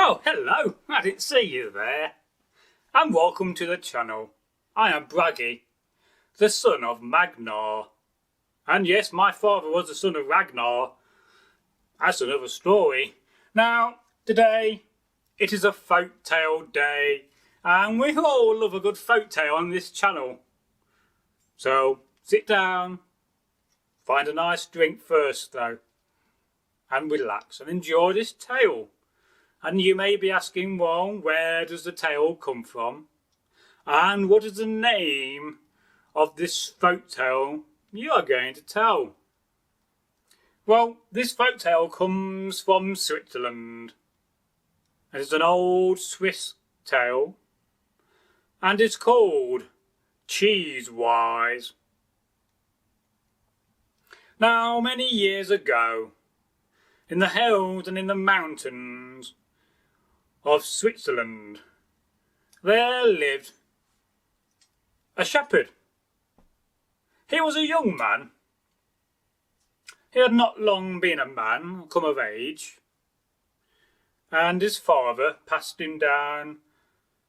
Oh, hello! I didn't see you there. And welcome to the channel. I am Bragi, the son of Magnar. And yes, my father was the son of Ragnar. That's another story. Now, today, it is a folktale day. And we all love a good folktale on this channel. So, sit down. Find a nice drink first, though. And relax and enjoy this tale. And you may be asking, well, where does the tale come from? And what is the name of this folktale you are going to tell? Well, this folktale comes from Switzerland. It is an old Swiss tale. And it's called Cheese-Wise. Now, many years ago, in the hills and in the mountains of Switzerland, there lived a shepherd. He was a young man. He had not long been a man, come of age, and his father passed him down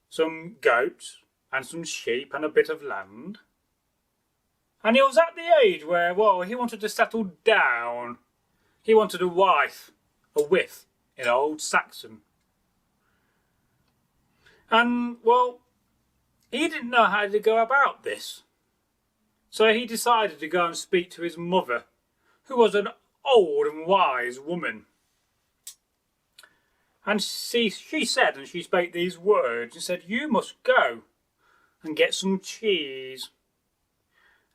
some goats and some sheep and a bit of land. And he was at the age where, well, he wanted to settle down. He wanted a wife, a whiff in old Saxon. And, well, he didn't know how to go about this. So he decided to go and speak to his mother, who was an old and wise woman. And she said, and she spake these words, and said, "You must go and get some cheese.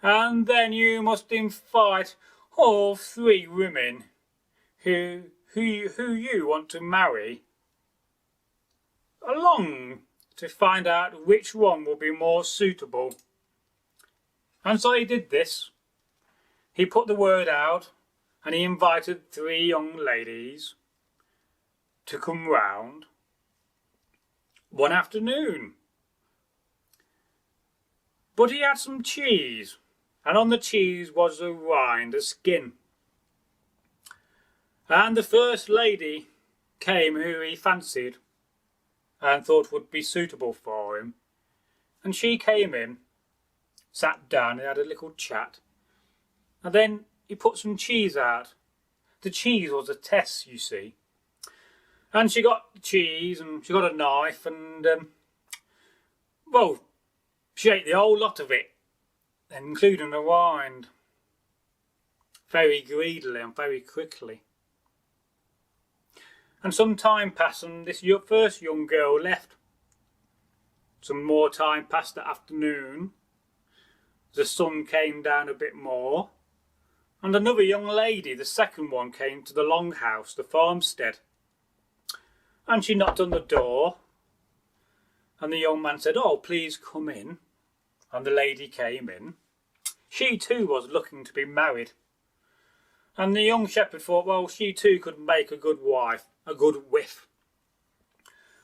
And then you must invite all 3 women who you want to marry along to find out which one will be more suitable." And so he did this. He put the word out and he invited 3 young ladies to come round one afternoon. But he had some cheese, and on the cheese was a rind, a skin. And the first lady came who he fancied and thought would be suitable for him. And she came in, sat down and had a little chat. And then he put some cheese out. The cheese was a test, you see. And she got the cheese and she got a knife and, well, she ate the whole lot of it, including the rind, very greedily and very quickly. And some time passed and this first young girl left. Some more time passed that afternoon. The sun came down a bit more. And another young lady, the second one, came to the longhouse, the farmstead. And she knocked on the door. And the young man said, "Oh, please come in." And the lady came in. She too was looking to be married. And the young shepherd thought, well, she too could make a good wife, a good whiff.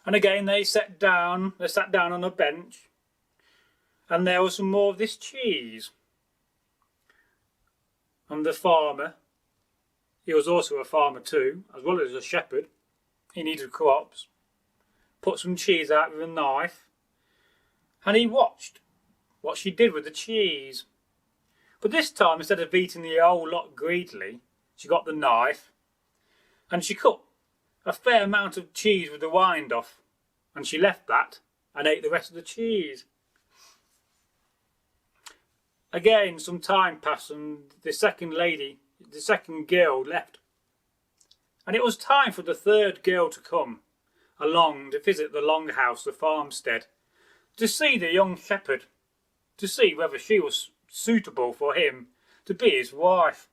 And again they sat down on a bench. And there was some more of this cheese. And the farmer, he was also a farmer too, as well as a shepherd. He needed crops. Put some cheese out with a knife. And he watched what she did with the cheese. But this time, instead of eating the whole lot greedily, she got the knife and she cut a fair amount of cheese with the rind off. And she left that and ate the rest of the cheese. Again, some time passed and the second girl left. And it was time for the third girl to come along to visit the longhouse, the farmstead, to see the young shepherd, to see whether she was suitable for him to be his wife.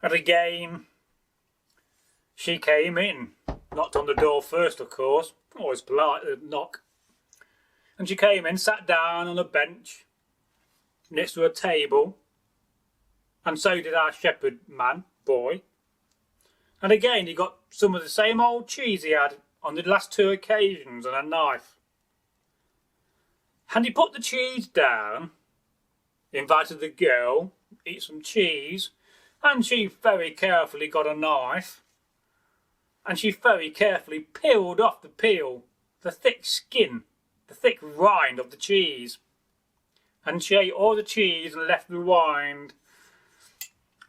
And again, she came in, knocked on the door first, of course, always polite to knock. And she came in, sat down on a bench next to a table, and so did our shepherd man, boy. And again he got some of the same old cheese he had on the last 2 occasions and a knife. And he put the cheese down, invited the girl, eat some cheese, and she very carefully got a knife and she very carefully peeled off the peel, the thick skin, the thick rind of the cheese. And she ate all the cheese and left the rind.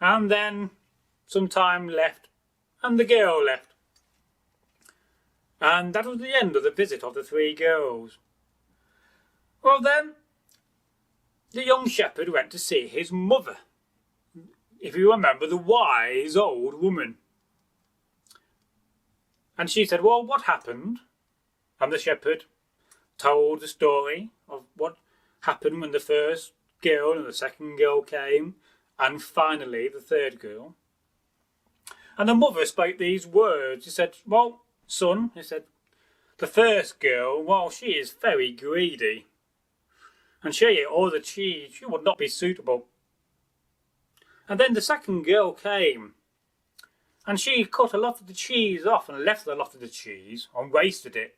And then some time left, and the girl left. And that was the end of the visit of the 3 girls. Well then, the young shepherd went to see his mother. If you remember, the wise old woman. And she said, well, what happened? And the shepherd told the story of what happened when the first girl and the second girl came, and finally the third girl. And the mother spoke these words. She said, well, son, he said, the first girl, well, she is very greedy, and she ate all the cheese. She would not be suitable. And then the second girl came, and she cut a lot of the cheese off and left a lot of the cheese and wasted it.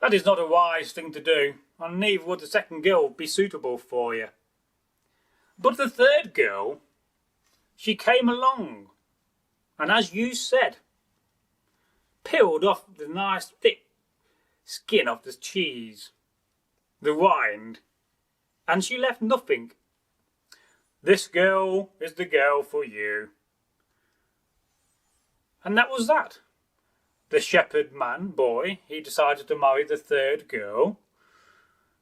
That is not a wise thing to do, and neither would the second girl be suitable for you. But the third girl, she came along, and as you said, peeled off the nice thick skin of the cheese, the rind, and she left nothing. This girl is the girl for you. And that was that. The shepherd man, boy, he decided to marry the third girl.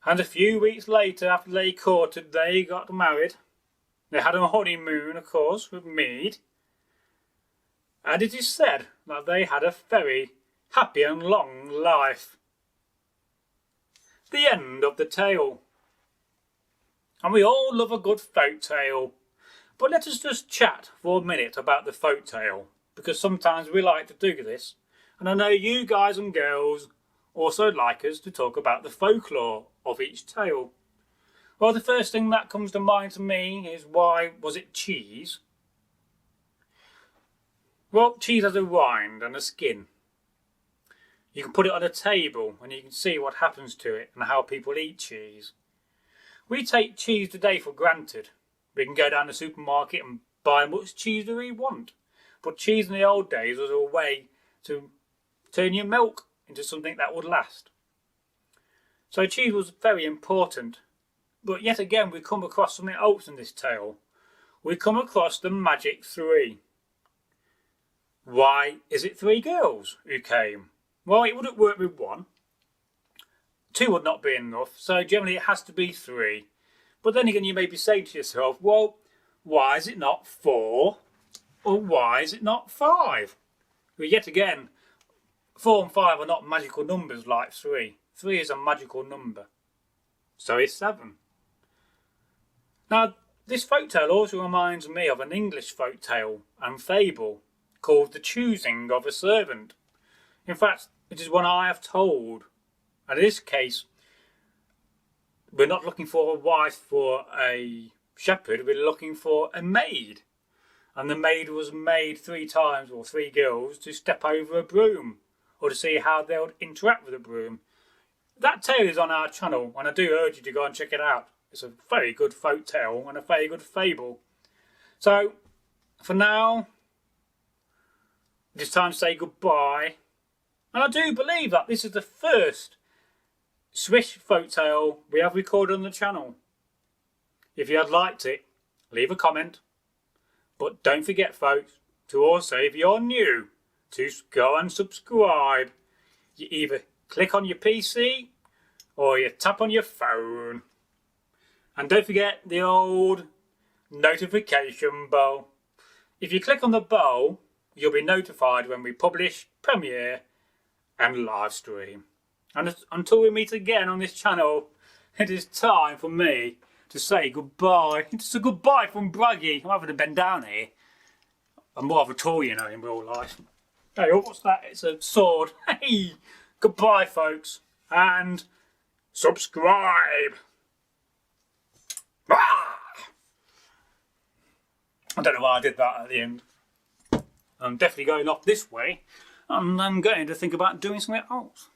And a few weeks later, after they courted, they got married. They had a honeymoon, of course, with mead. And it is said that they had a very happy and long life. The end of the tale. And we all love a good folk tale. But let us just chat for a minute about the folk tale, because sometimes we like to do this. And I know you guys and girls also like us to talk about the folklore of each tale. Well, the first thing that comes to mind to me is, why was it cheese? Well, cheese has a rind and a skin. You can put it on a table and you can see what happens to it and how people eat cheese. We take cheese today for granted. We can go down the supermarket and buy much cheese that we want. But cheese in the old days was a way to turn your milk into something that would last. So cheese was very important. But yet again, we come across something else in this tale. We come across the magic 3. Why is it 3 girls who came? Well, it wouldn't work with 1. 2 would not be enough, so generally it has to be 3. But then again, you may be saying to yourself, well, why is it not 4? Or why is it not 5? Well, yet again, 4 and 5 are not magical numbers like 3. 3 is a magical number. So is 7. Now, this folktale also reminds me of an English folktale and fable called The Choosing of a Servant. In fact, it is one I have told. And in this case, we're not looking for a wife for a shepherd, we're looking for a maid. And the maid was made 3 times, or 3 girls, to step over a broom, or to see how they would interact with a broom. That tale is on our channel, and I do urge you to go and check it out. It's a very good folk tale and a very good fable. So, for now, it is time to say goodbye. And I do believe that this is the first Swiss folk tale we have recorded on the channel. If you had liked it, leave a comment. But don't forget, folks, to also, if you're new, to go and subscribe. You either click on your PC or you tap on your phone. And don't forget the old notification bell. If you click on the bell, you'll be notified when we publish, premiere and live stream. And until we meet again on this channel, it is time for me to say goodbye. It's a goodbye from Bragi. I'm having to bend down here. I'm more of a tall, you know, in real life. Hey, what's that? It's a sword. Hey, goodbye, folks. And subscribe. Ah! I don't know why I did that at the end. I'm definitely going off this way. And I'm going to think about doing something else.